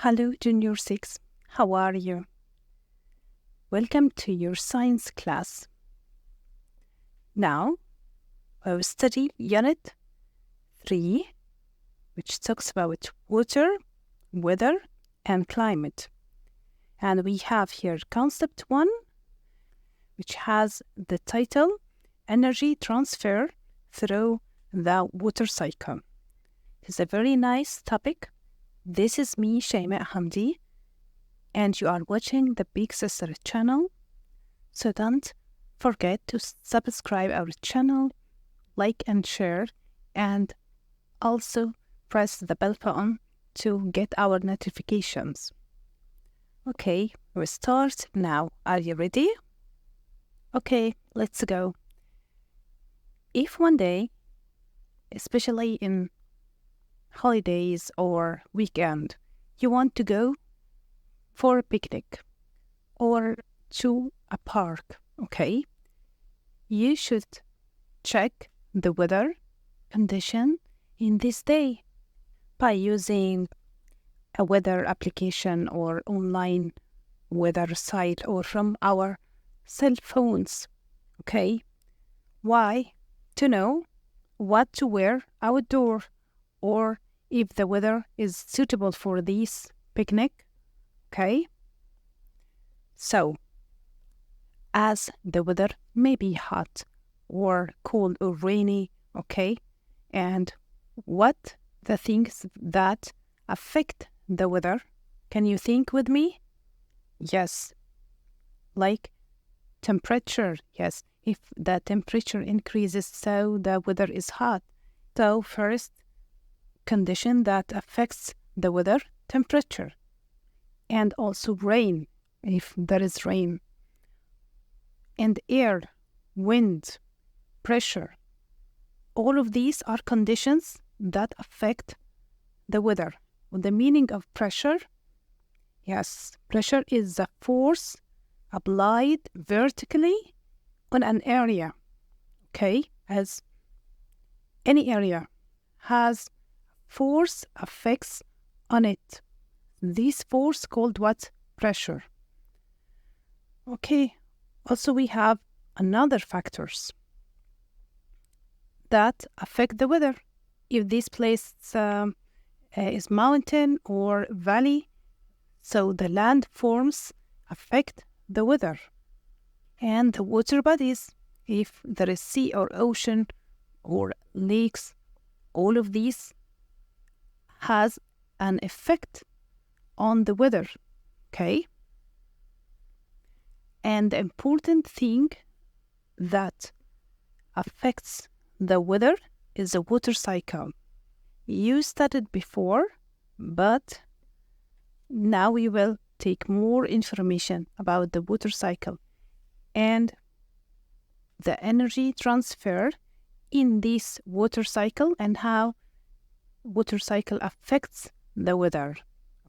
Hello, Junior 6. How are you? Welcome to your science class. Now, we'll study Unit 3, which talks about water, weather, and climate. And we have here Concept 1, which has the title Energy Transfer Through the Water Cycle. It's a very nice topic. This is me, Shaimaa Hamdy, and you are watching the Big Sister channel. So don't forget to subscribe our channel, like and share, and also press the bell button to get our notifications. Okay, we start now. Are you ready? Okay, let's go. If one day, especially in holidays or weekend, you want to go for a picnic or to a park, okay, you should check the weather condition in this day by using a weather application or online weather site or from our cell phones, okay? Why? To know what to wear outdoor, or if the weather is suitable for this picnic, okay? So, as the weather may be hot or cold or rainy, okay? And what the things that affect the weather? Can you think with me? Yes, like temperature. Yes, if the temperature increases, so the weather is hot. So first condition that affects the weather, temperature, and also rain, if there is rain, and air, wind, pressure. All of these are conditions that affect the weather. The meaning of pressure? Yes, pressure is the force applied vertically on an area, okay? As any area has force affects on it. This force called what? Pressure. Okay, also we have another factors that affect the weather. If this place is mountain or valley, so the land forms affect the weather. And the water bodies, if there is sea or ocean or lakes, all of these has an effect on the weather, okay? And the important thing that affects the weather is the water cycle. You studied before, but now we will take more information about the water cycle and the energy transfer in this water cycle and how water cycle affects the weather,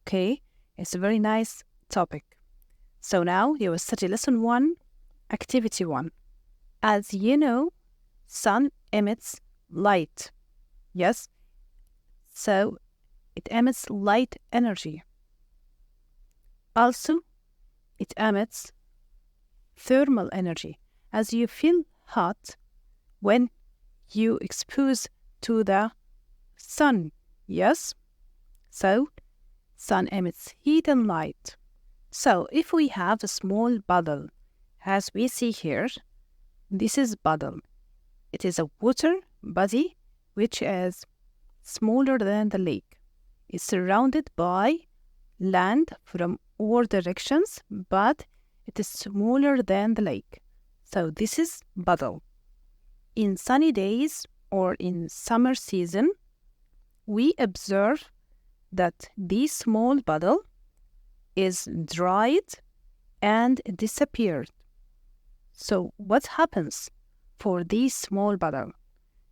okay? It's a very nice topic. So now you will study lesson 1, activity 1. As you know, sun emits light, yes? So it emits light energy. Also, it emits thermal energy. As you feel hot when you expose to the sun, yes? So, sun emits heat and light. So, if we have a small bottle, as we see here, this is bottle. It is a water body which is smaller than the lake. It's surrounded by land from all directions, but it is smaller than the lake. So this is bottle. In sunny days or in summer season, we observe that this small bottle is dried and disappeared. So what happens for this small bottle?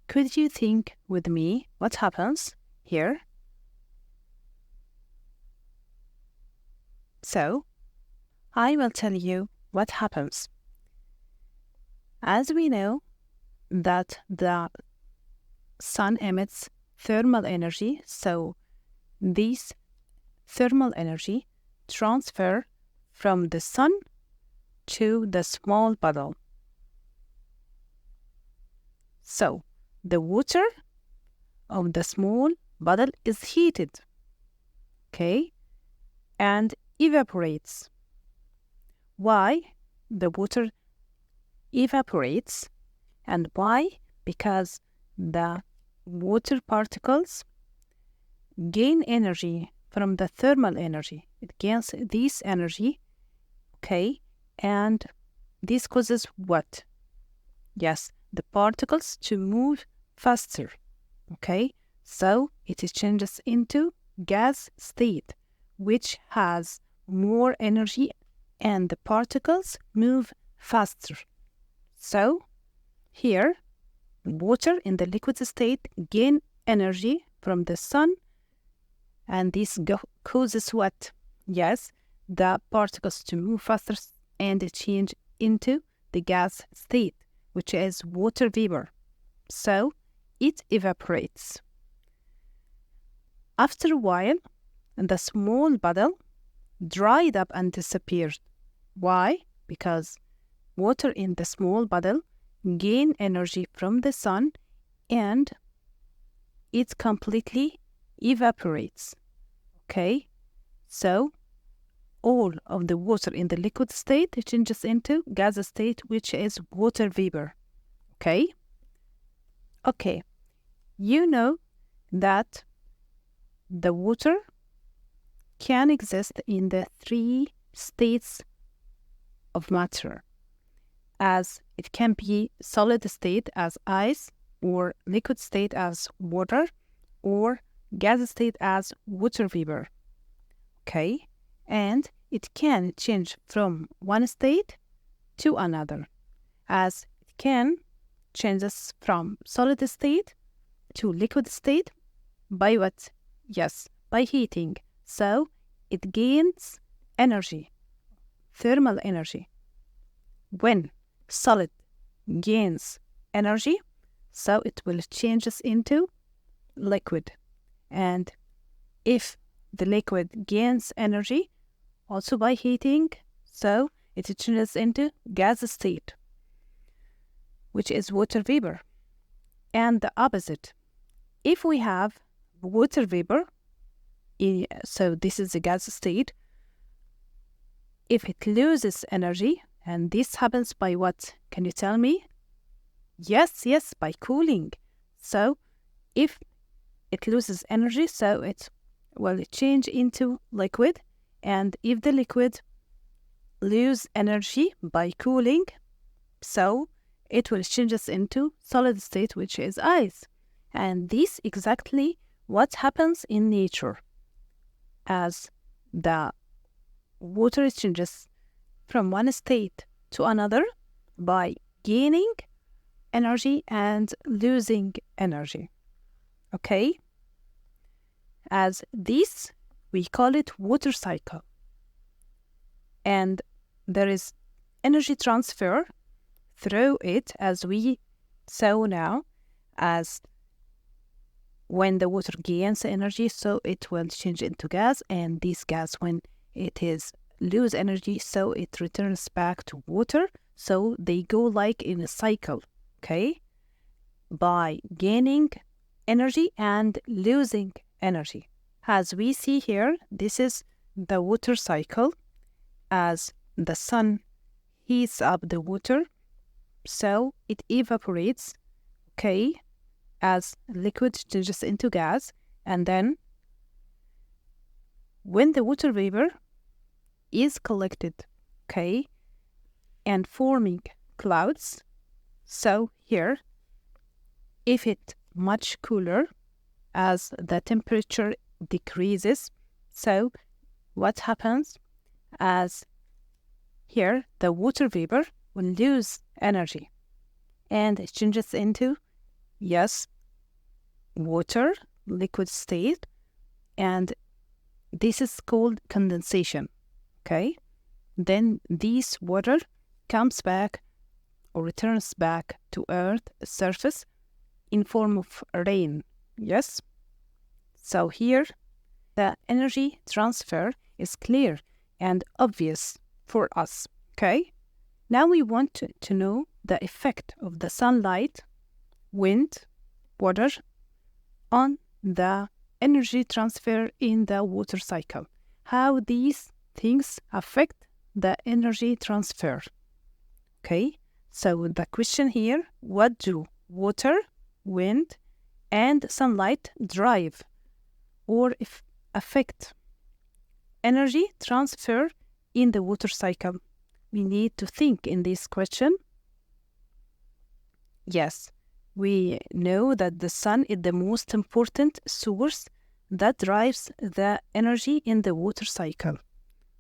Could you think with me what happens here? So, I will tell you what happens. As we know that the sun emits thermal energy, so this thermal energy transfer from the sun to the small bottle. So the water of the small bottle is heated, okay, and evaporates. Why the water evaporates and why? Because the water particles gain energy from the thermal energy. It gains this energy, okay, and this causes what? Yes, the particles to move faster, okay? So it changes into gas state, which has more energy and the particles move faster. So here, water in the liquid state gain energy from the sun, and this causes what? Yes, the particles to move faster and change into the gas state, which is water vapor. So it evaporates. After a while, the small bottle dried up and disappeared. Why? Because water in the small bottle gain energy from the sun and it completely evaporates. Okay? So all of the water in the liquid state changes into gas state, which is water vapor. Okay? Okay. You know that the water can exist in the 3 states of matter, as it can be solid state as ice, or liquid state as water, or gas state as water vapor. Okay? And it can change from one state to another, as it can changes from solid state to liquid state by what? Yes, by heating. So it gains energy, thermal energy. When solid gains energy, so it will changes into liquid. And if the liquid gains energy also by heating, so it changes into gas state, which is water vapor. And the opposite, if we have water vapor, so this is the gas state, if it loses energy, and this happens by what? Can you tell me? Yes, by cooling. So if it loses energy, so it will change into liquid, and if the liquid lose energy by cooling, so it will change us into solid state, which is ice. And this exactly what happens in nature, as the water changes from one state to another by gaining energy and losing energy. Okay? As this, we call it water cycle. And there is energy transfer through it, as we saw now, as when the water gains energy, so it will change into gas, and this gas, when it is lose energy, so it returns back to water. So they go like in a cycle, okay, by gaining energy and losing energy. As we see here, this is the water cycle, as the sun heats up the water, so it evaporates, okay, as liquid changes into gas, and then when the water vapor is collected, okay, and forming clouds, so here, if it much cooler, as the temperature decreases, so what happens, as here the water vapor will lose energy and it changes into, yes, water, liquid state, and this is called condensation, okay? Then this water comes back or returns back to Earth's surface in form of rain, yes? So here the energy transfer is clear and obvious for us, okay? Now we want to know the effect of the sunlight, wind, water on the energy transfer in the water cycle. How these things affect the energy transfer. Okay, so the question here, what do water, wind, and sunlight drive or affect energy transfer in the water cycle? We need to think in this question. Yes, we know that the sun is the most important source that drives the energy in the water cycle.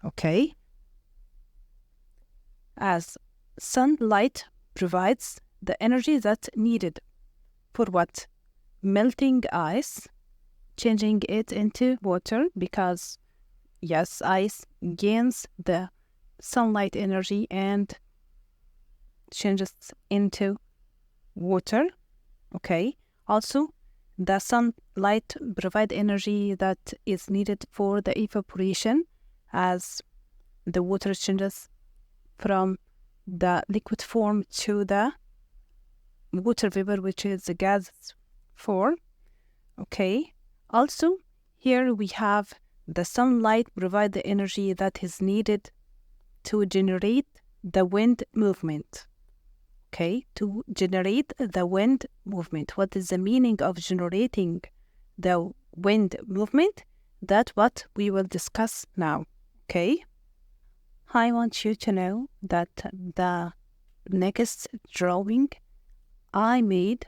Okay? As sunlight provides the energy that's needed for what? Melting ice, changing it into water, because yes, ice gains the sunlight energy and changes into water. Okay, also the sunlight provide energy that is needed for the evaporation, as the water changes from the liquid form to the water vapor, which is the gas form. Okay, also here we have the sunlight provide the energy that is needed to generate the wind movement. Okay, to generate the wind movement. What is the meaning of generating the wind movement? That's what we will discuss now. Okay, I want you to know that the next drawing I made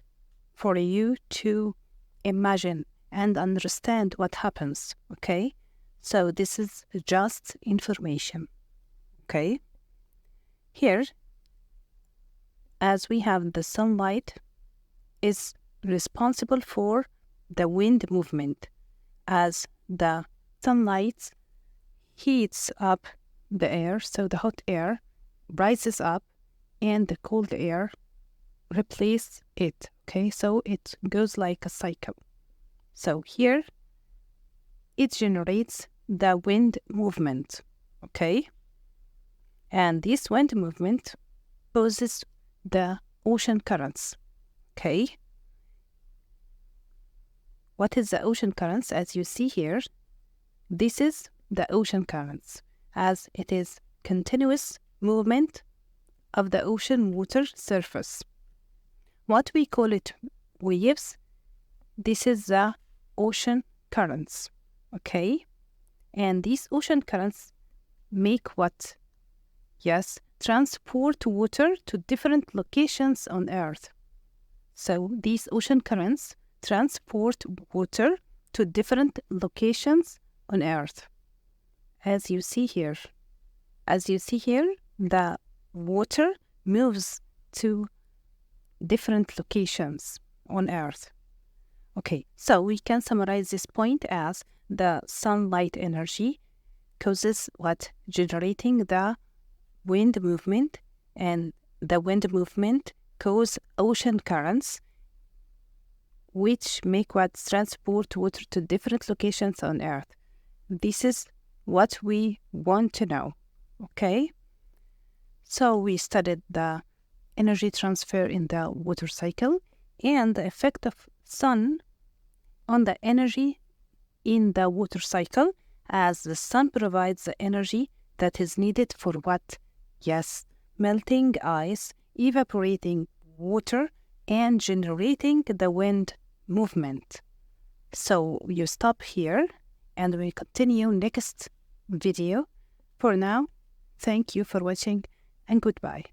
for you to imagine and understand what happens. Okay, so this is just information. Okay, here, as we have the sunlight is responsible for the wind movement, as the sunlight heats up the air, so the hot air rises up and the cold air replaces it. Okay, so it goes like a cycle. So here it generates the wind movement. Okay, and this wind movement causes the ocean currents. Okay, what is the ocean currents? As you see here, this is the ocean currents, as it is continuous movement of the ocean water surface. What we call it waves, this is the ocean currents. Okay, and these ocean currents make what? Yes, transport water to different locations on Earth. So these ocean currents transport water to different locations on Earth. As you see here, the water moves to different locations on Earth. Okay, so we can summarize this point as the sunlight energy causes what? Generating the wind movement, and the wind movement cause ocean currents, which make what? Transport water to different locations on Earth. This is what we want to know. Okay, so we studied the energy transfer in the water cycle and the effect of sun on the energy in the water cycle, as the sun provides the energy that is needed for what? Yes, melting ice, evaporating water, and generating the wind movement. So you stop here and we continue next video. For now, thank you for watching and goodbye.